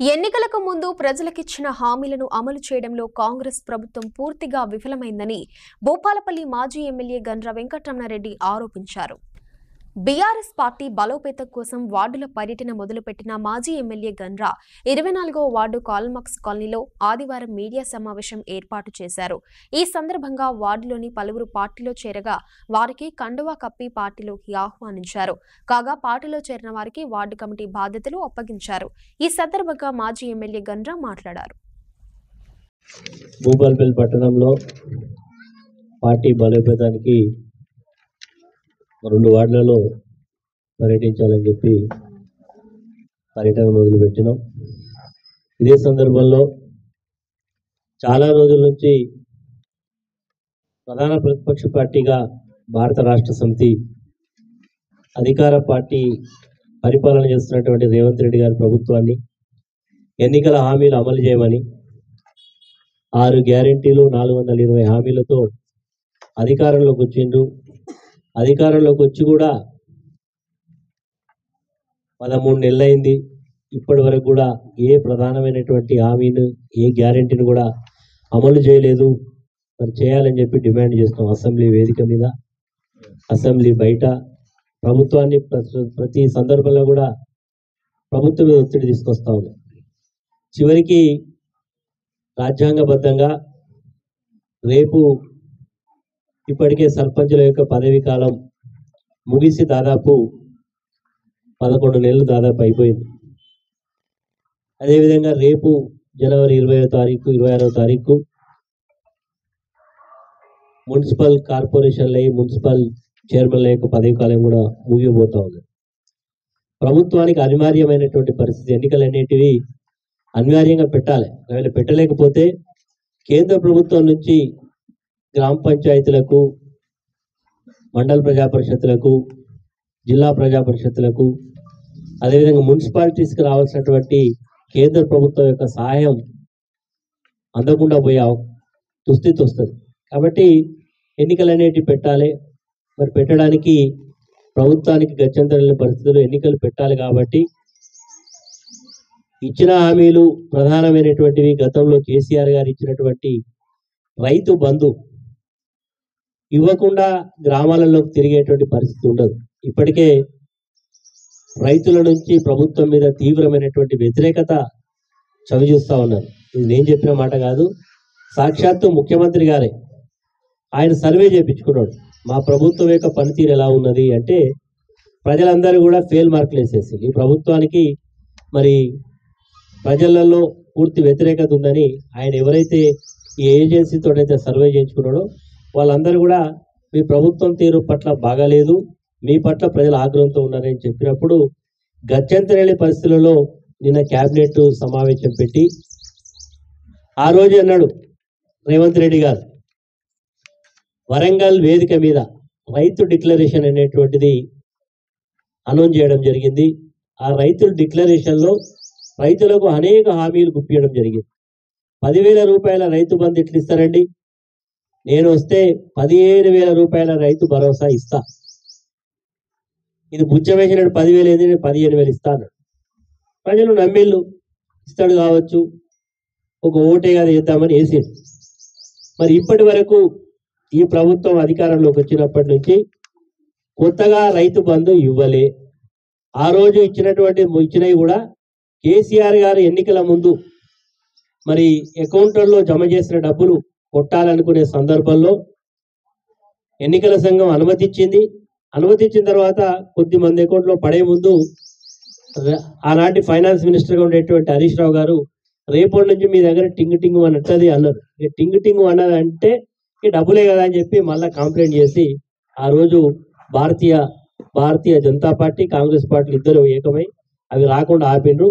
ఎన్నికలకు ముందు ప్రజలకిచ్చిన హామీలను అమలు చేయడంలో కాంగ్రెస్ ప్రభుత్వం పూర్తిగా విఫలమైందని భూపాలపల్లి మాజీ ఎమ్మెల్యే గండ్ర వెంకటరమణారెడ్డి ఆరోపించారు. బీఆర్ఎస్ పార్టీ బలోపేతం కోసం వార్డుల పర్యటన మొదలుపెట్టిన మాజీ ఎమ్మెల్యే గండ్ర 24వ వార్డు కాల్మక్స్ కాలనీలో ఆదివారం మీడియా సమావేశం ఏర్పాటు చేశారు. ఈ సందర్భంగా వార్డులోని పలువురు పార్టీలో చేరగా వారికి కండువా కప్పి పార్టీలోకి ఆహ్వానించారు. కాగా పార్టీలో చేరిన వారికి వార్డు కమిటీ బాధ్యతలు అప్పగించారు. ఈ సందర్భంగా మాజీ ఎమ్మెల్యే గండ్ర మాట్లాడారు. భూపాలపల్లి పట్టణంలో పార్టీ బలోపేతానికి 2 వార్డులలో పర్యటించాలని చెప్పి పర్యటన మొదలుపెట్టినాం. ఇదే సందర్భంలో చాలా రోజుల నుంచి ప్రధాన ప్రతిపక్ష పార్టీగా భారత రాష్ట్ర సమితి అధికార పార్టీ పరిపాలన చేస్తున్నటువంటి రేవంత్ రెడ్డి గారి ప్రభుత్వాన్ని ఎన్నికల హామీలు అమలు చేయమని 6 గ్యారెంటీలు 420 హామీలతో అధికారంలోకి వచ్చిండ్రు. అధికారంలోకి వచ్చి కూడా 13 నెలలైంది. ఇప్పటి వరకు కూడా ఏ ప్రధానమైనటువంటి హామీని, ఏ గ్యారెంటీని కూడా అమలు చేయలేదు. మరి చేయాలని చెప్పి డిమాండ్ చేస్తాం. అసెంబ్లీ వేదిక మీద, అసెంబ్లీ బయట ప్రభుత్వాన్ని ప్రతి సందర్భంలో కూడా ప్రభుత్వం మీద ఒత్తిడి తీసుకొస్తా ఉన్నాం. చివరికి రాజ్యాంగబద్ధంగా రేపు ఇప్పటికే సర్పంచుల యొక్క పదవీ కాలం ముగిసి దాదాపు 11 నెలలు దాదాపు అయిపోయింది. అదేవిధంగా రేపు జనవరి 20వ తారీఖు 26వ తారీఖు మున్సిపల్ కార్పొరేషన్ల మున్సిపల్ చైర్మన్ల యొక్క పదవీ కాలం కూడా ముగిపోతా ఉంది. ప్రభుత్వానికి అనివార్యమైనటువంటి పరిస్థితి, ఎన్నికలు అనేటివి అనివార్యంగా పెట్టాలి. ఒకవేళ పెట్టలేకపోతే కేంద్ర ప్రభుత్వం నుంచి గ్రామ పంచాయతీలకు, మండల ప్రజా పరిషత్తులకు, జిల్లా ప్రజా పరిషత్తులకు, అదేవిధంగా మున్సిపాలిటీస్కి రావాల్సినటువంటి కేంద్ర ప్రభుత్వం యొక్క సహాయం అందకుండా పోయే దుస్థితి వస్తుంది. కాబట్టి ఎన్నికలు అనేటివి పెట్టాలి. మరి పెట్టడానికి ప్రభుత్వానికి గత్యంతరం పరిస్థితుల్లో ఎన్నికలు పెట్టాలి. కాబట్టి ఇచ్చిన హామీలు ప్రధానమైనటువంటివి గతంలో కేసీఆర్ గారు ఇచ్చినటువంటి రైతు బంధు ఇవ్వకుండా గ్రామాలలోకి తిరిగేటువంటి పరిస్థితి ఉండదు. ఇప్పటికే రైతుల నుంచి ప్రభుత్వం మీద తీవ్రమైనటువంటి వ్యతిరేకత చవిచూస్తూ ఉన్నారు. ఇది నేను చెప్పిన మాట కాదు, సాక్షాత్తు ముఖ్యమంత్రి గారే ఆయన సర్వే చేయించుకున్నాడు. మా ప్రభుత్వం యొక్క పనితీరు ఎలా ఉన్నది అంటే ప్రజలందరూ కూడా ఫెయిల్ మార్కులు వేసేసి ఈ ప్రభుత్వానికి మరి ప్రజలలో పూర్తి వ్యతిరేకత ఉందని ఆయన ఎవరైతే ఈ ఏజెన్సీతో అయితే సర్వే చేయించుకున్నాడో వాళ్ళందరూ కూడా మీ ప్రభుత్వం తీరు పట్ల బాగాలేదు, మీ పట్ల ప్రజలు ఆగ్రహంతో ఉన్నారని చెప్పినప్పుడు గత్యంతరలేని పరిస్థితులలో నిన్న క్యాబినెట్ సమావేశం పెట్టి ఆ రోజు అన్నాడు రేవంత్ రెడ్డి గారు, వరంగల్ వేదిక మీద రైతు డిక్లరేషన్ అనేటువంటిది అనౌన్స్ చేయడం జరిగింది. ఆ రైతుల డిక్లరేషన్లో రైతులకు అనేక హామీలు గుప్పియడం జరిగింది. 10,000 రూపాయల రైతు బంధు ఎట్లు ఇస్తారండి? నేను వస్తే 15,000 రూపాయల రైతు భరోసా ఇస్తా. ఇది బుచ్చ వేసినట్టు 10,000 ఏంది, నేను 15,000 ఇస్తాను. ప్రజలు నమ్మిళ్ళు, ఇస్తాడు కావచ్చు, ఒక ఓటే కదా చేద్దామని వేసాడు. మరి ఇప్పటి వరకు ఈ ప్రభుత్వం అధికారంలోకి వచ్చినప్పటి నుంచి కొత్తగా రైతు బంధు ఇవ్వలే. ఆ రోజు ఇచ్చినవి కూడా కేసీఆర్ గారు ఎన్నికల ముందు మరి అకౌంట్లలో జమ చేసిన డబ్బులు కొట్టాలనుకునే సందర్భంలో ఎన్నికల సంఘం అనుమతించింది. అనుమతించిన తర్వాత కొద్దిమంది అకౌంట్లో పడే ముందు ఆనాటి ఫైనాన్స్ మినిస్టర్గా ఉండేటువంటి హరీష్ రావు గారు రేపటి నుంచి మీ దగ్గర టింగు టింగు అన్నది అన్నారు. టింగు టింగు అన్నది అంటే ఈ డబ్బులే కదా అని చెప్పి మళ్ళీ కంప్లైంట్ చేసి ఆ రోజు భారతీయ జనతా పార్టీ, కాంగ్రెస్ పార్టీలు ఇద్దరు ఏకమై అవి రాకుండా ఆపిండ్రు.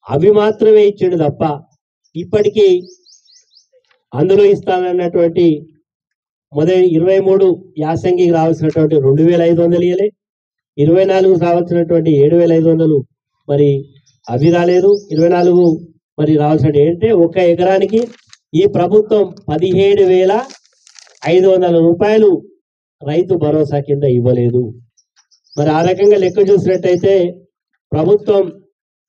అవి మాత్రమే ఇచ్చిండు తప్ప ఇప్పటికీ అందులో ఇస్తానన్నటువంటి మొదటి 23 యాసంగికి రావాల్సినటువంటి 2,500 ఇవ్వలే, 24 రావాల్సినటువంటి 7,500 మరి అవి రాలేదు. 24 మరి రావాల్సిన ఏంటంటే 1 ఎకరానికి ఈ ప్రభుత్వం 17,500 రూపాయలు రైతు భరోసా కింద ఇవ్వలేదు. మరి ఆ రకంగా లెక్క చూసినట్టయితే ప్రభుత్వం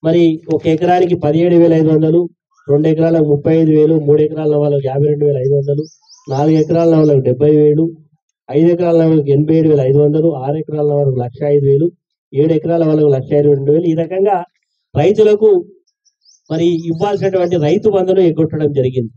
మరి ఒక ఎకరానికి 17,500, 2 ఎకరాలకు 35,000, 3 ఎకరాల వాళ్ళకి 52,500, 4 ఎకరాల వాళ్ళకి 70,000, 5 ఎకరాల వాళ్ళకి 87,500, 6 ఎకరాల వాళ్ళకి 1,05,000, 7 ఎకరాల వాళ్ళకి 1,22,000. ఈ రకంగా రైతులకు మరి ఇవ్వాల్సినటువంటి రైతు బంధును ఎగ్గొట్టడం జరిగింది.